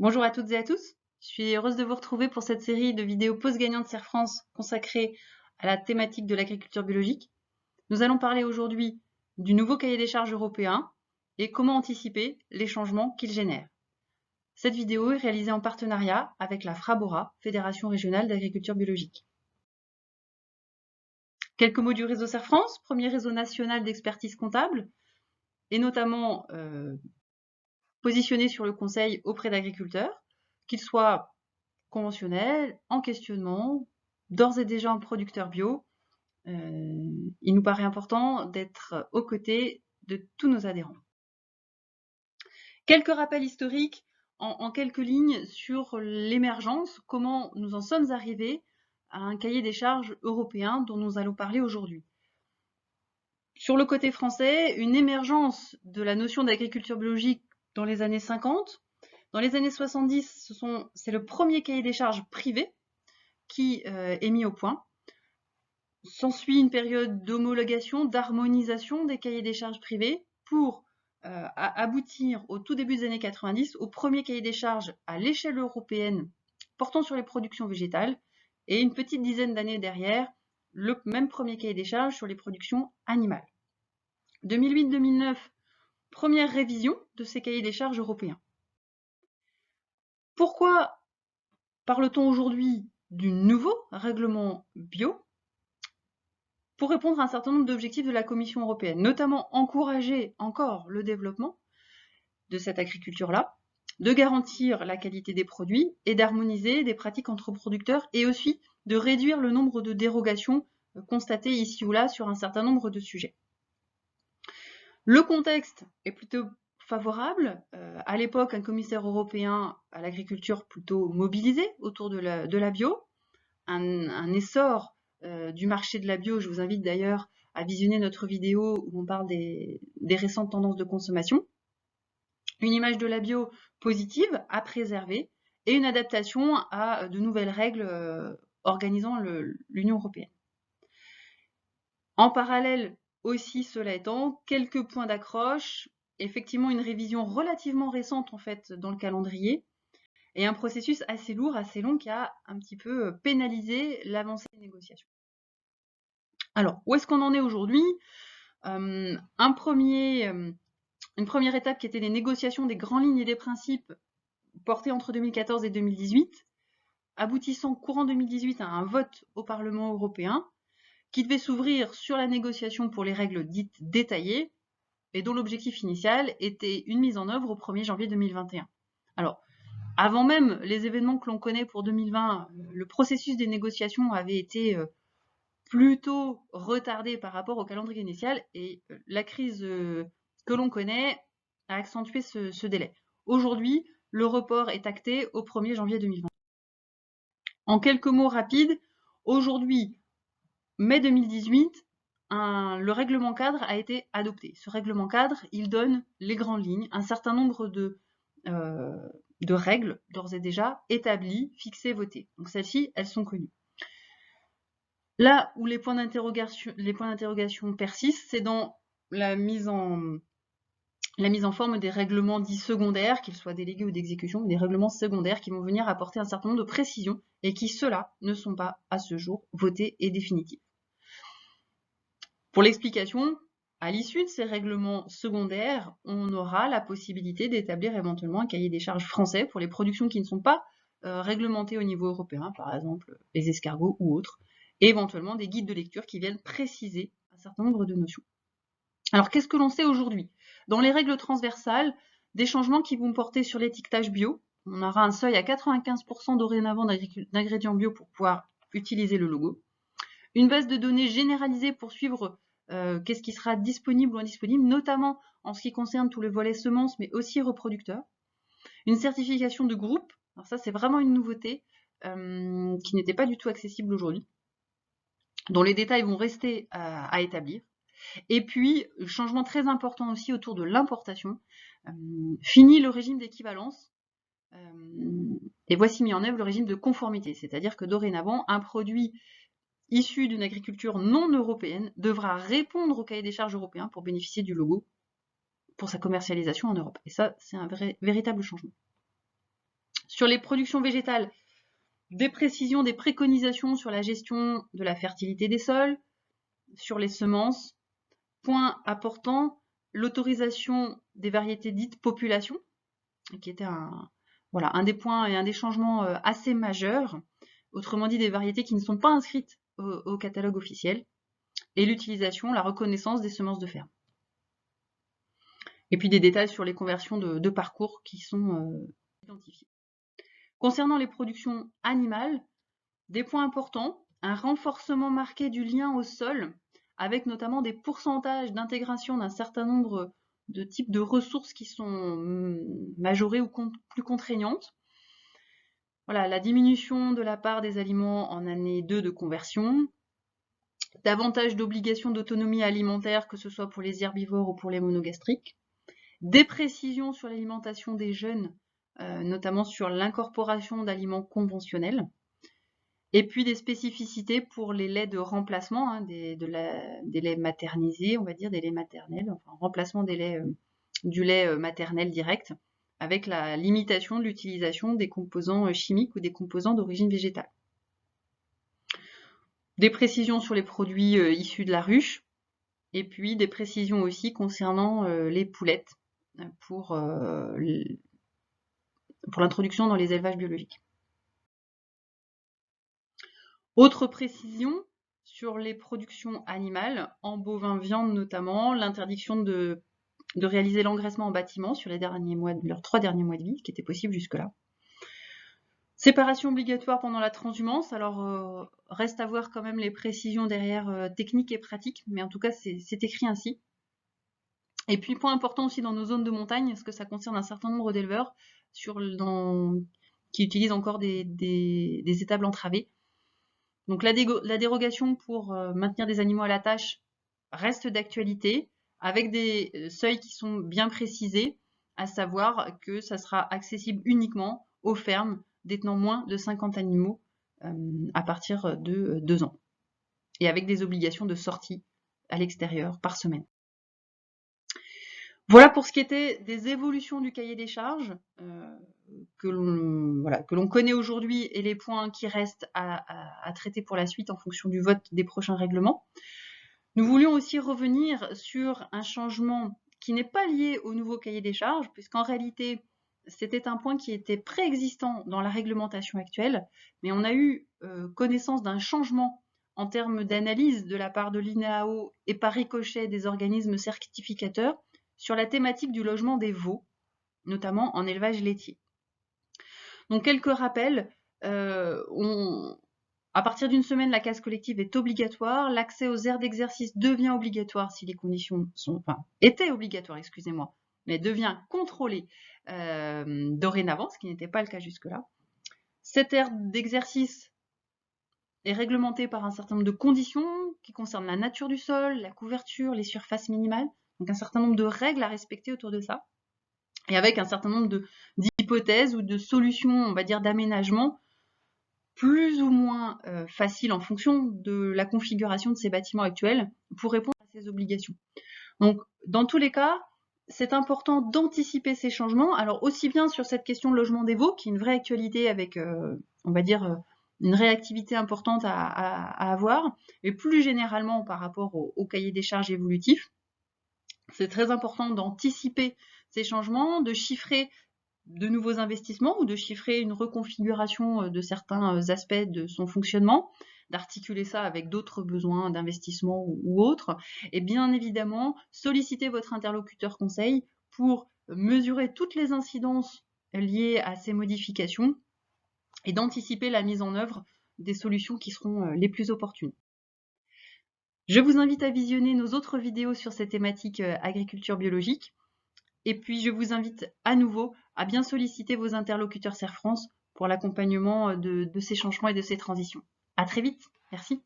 Bonjour à toutes et à tous, je suis heureuse de vous retrouver pour cette série de vidéos Pause gagnante CIR France consacrée à la thématique de l'agriculture biologique. Nous allons parler aujourd'hui du nouveau cahier des charges européen et comment anticiper les changements qu'il génère. Cette vidéo est réalisée en partenariat avec la FRABORA, Fédération régionale d'agriculture biologique. Quelques mots du réseau CIR France, premier réseau national d'expertise comptable, et notamment positionné sur le conseil auprès d'agriculteurs, qu'ils soient conventionnels, en questionnement, d'ores et déjà en producteur bio. Il nous paraît important d'être aux côtés de tous nos adhérents. Quelques rappels historiques en quelques lignes sur l'émergence, comment nous en sommes arrivés à un cahier des charges européen dont nous allons parler aujourd'hui. Sur le côté français, une émergence de la notion d'agriculture biologique dans les années 50. Dans les années 70, c'est le premier cahier des charges privé qui est mis au point. S'ensuit une période d'homologation, d'harmonisation des cahiers des charges privés pour aboutir au tout début des années 90 au premier cahier des charges à l'échelle européenne portant sur les productions végétales et une petite dizaine d'années derrière, le même premier cahier des charges sur les productions animales. 2008-2009, première révision de ces cahiers des charges européens. Pourquoi parle-t-on aujourd'hui du nouveau règlement bio? Pour répondre à un certain nombre d'objectifs de la Commission européenne, notamment encourager encore le développement de cette agriculture-là, de garantir la qualité des produits et d'harmoniser des pratiques entre producteurs et aussi de réduire le nombre de dérogations constatées ici ou là sur un certain nombre de sujets. Le contexte est plutôt favorable. À l'époque, un commissaire européen à l'agriculture plutôt mobilisé autour de la bio, un essor du marché de la bio. Je vous invite d'ailleurs à visionner notre vidéo où on parle des récentes tendances de consommation. Une image de la bio positive à préserver et une adaptation à de nouvelles règles organisant l'Union européenne. En parallèle aussi, cela étant, quelques points d'accroche, effectivement une révision relativement récente en fait dans le calendrier, et un processus assez lourd, assez long qui a un petit peu pénalisé l'avancée des négociations. Alors, où est-ce qu'on en est aujourd'hui? Une première étape qui était les négociations des grandes lignes et des principes portés entre 2014 et 2018, aboutissant courant 2018 à un vote au Parlement européen qui devait s'ouvrir sur la négociation pour les règles dites détaillées et dont l'objectif initial était une mise en œuvre au 1er janvier 2021. Alors, avant même les événements que l'on connaît pour 2020, le processus des négociations avait été plutôt retardé par rapport au calendrier initial et la crise que l'on connaît a accentué ce délai. Aujourd'hui, le report est acté au 1er janvier 2020. En quelques mots rapides, aujourd'hui, mai 2018, le règlement cadre a été adopté. Ce règlement cadre, il donne les grandes lignes, un certain nombre de règles d'ores et déjà établies, fixées, votées. Donc celles-ci, elles sont connues. Là où les points d'interrogation persistent, c'est dans la mise en forme des règlements dits secondaires, qu'ils soient délégués ou d'exécution, des règlements secondaires qui vont venir apporter un certain nombre de précisions et qui, ceux-là, ne sont pas à ce jour votés et définitifs. Pour l'explication, à l'issue de ces règlements secondaires, on aura la possibilité d'établir éventuellement un cahier des charges français pour les productions qui ne sont pas réglementées au niveau européen, par exemple les escargots ou autres, et éventuellement des guides de lecture qui viennent préciser un certain nombre de notions. Alors, qu'est-ce que l'on sait aujourd'hui? Dans les règles transversales, des changements qui vont porter sur l'étiquetage bio. On aura un seuil à 95% dorénavant d'ingrédients bio pour pouvoir utiliser le logo. Une base de données généralisée pour suivre qu'est-ce qui sera disponible ou indisponible, notamment en ce qui concerne tout le volet semences, mais aussi reproducteurs. Une certification de groupe. Alors ça, c'est vraiment une nouveauté qui n'était pas du tout accessible aujourd'hui, dont les détails vont rester à établir. Et puis, changement très important aussi autour de l'importation. Fini le régime d'équivalence et voici mis en œuvre le régime de conformité, c'est-à-dire que dorénavant, un produit issu d'une agriculture non européenne devra répondre au cahier des charges européen pour bénéficier du logo pour sa commercialisation en Europe. Et ça, c'est un véritable changement. Sur les productions végétales, des précisions, des préconisations sur la gestion de la fertilité des sols, sur les semences. Point important, l'autorisation des variétés dites population, qui était un des points et un des changements assez majeurs, autrement dit des variétés qui ne sont pas inscrites au catalogue officiel, et l'utilisation, la reconnaissance des semences de ferme. Et puis des détails sur les conversions de parcours qui sont identifiés. Concernant les productions animales, des points importants, un renforcement marqué du lien au sol, avec notamment des pourcentages d'intégration d'un certain nombre de types de ressources qui sont majorées ou plus contraignantes. Voilà, la diminution de la part des aliments en année 2 de conversion, davantage d'obligations d'autonomie alimentaire, que ce soit pour les herbivores ou pour les monogastriques, des précisions sur l'alimentation des jeunes, notamment sur l'incorporation d'aliments conventionnels, et puis des spécificités pour les laits de remplacement, hein, des laits maternisés, on va dire, des laits maternels, enfin remplacement du lait maternel direct, avec la limitation de l'utilisation des composants chimiques ou des composants d'origine végétale. Des précisions sur les produits issus de la ruche, et puis des précisions aussi concernant les poulettes pour l'introduction dans les élevages biologiques. Autre précision sur les productions animales, en bovin viande notamment, l'interdiction de réaliser l'engraissement en bâtiment sur leurs 3 derniers mois de vie, ce qui était possible jusque-là. Séparation obligatoire pendant la transhumance, alors reste à voir quand même les précisions derrière techniques et pratiques, mais en tout cas c'est écrit ainsi. Et puis point important aussi dans nos zones de montagne, parce que ça concerne un certain nombre d'éleveurs qui utilisent encore des étables entravées. Donc la dérogation pour maintenir des animaux à la tâche reste d'actualité, avec des seuils qui sont bien précisés, à savoir que ça sera accessible uniquement aux fermes détenant moins de 50 animaux à partir de 2 ans, et avec des obligations de sortie à l'extérieur par semaine. Voilà pour ce qui était des évolutions du cahier des charges que l'on connaît aujourd'hui et les points qui restent à traiter pour la suite en fonction du vote des prochains règlements. Nous voulions aussi revenir sur un changement qui n'est pas lié au nouveau cahier des charges, puisqu'en réalité, c'était un point qui était préexistant dans la réglementation actuelle, mais on a eu connaissance d'un changement en termes d'analyse de la part de l'INAO et par ricochet des organismes certificateurs sur la thématique du logement des veaux, notamment en élevage laitier. Donc quelques rappels, à partir d'une semaine, la casse collective est obligatoire, l'accès aux aires d'exercice devient obligatoire si les conditions étaient obligatoires, excusez-moi, mais devient contrôlé dorénavant, ce qui n'était pas le cas jusque-là. Cette aire d'exercice est réglementée par un certain nombre de conditions qui concernent la nature du sol, la couverture, les surfaces minimales, donc un certain nombre de règles à respecter autour de ça, et avec un certain nombre d'hypothèses ou de solutions, on va dire, d'aménagement plus ou moins faciles en fonction de la configuration de ces bâtiments actuels pour répondre à ces obligations. Donc, dans tous les cas, c'est important d'anticiper ces changements, alors aussi bien sur cette question de logement des veaux, qui est une vraie actualité avec, on va dire, une réactivité importante à avoir, et plus généralement par rapport au cahier des charges évolutif. C'est très important d'anticiper ces changements, de chiffrer de nouveaux investissements ou de chiffrer une reconfiguration de certains aspects de son fonctionnement, d'articuler ça avec d'autres besoins d'investissement ou autres, et bien évidemment solliciter votre interlocuteur conseil pour mesurer toutes les incidences liées à ces modifications et d'anticiper la mise en œuvre des solutions qui seront les plus opportunes. Je vous invite à visionner nos autres vidéos sur ces thématiques agriculture biologique. Et puis, je vous invite à nouveau à bien solliciter vos interlocuteurs Serre France pour l'accompagnement de ces changements et de ces transitions. À très vite. Merci.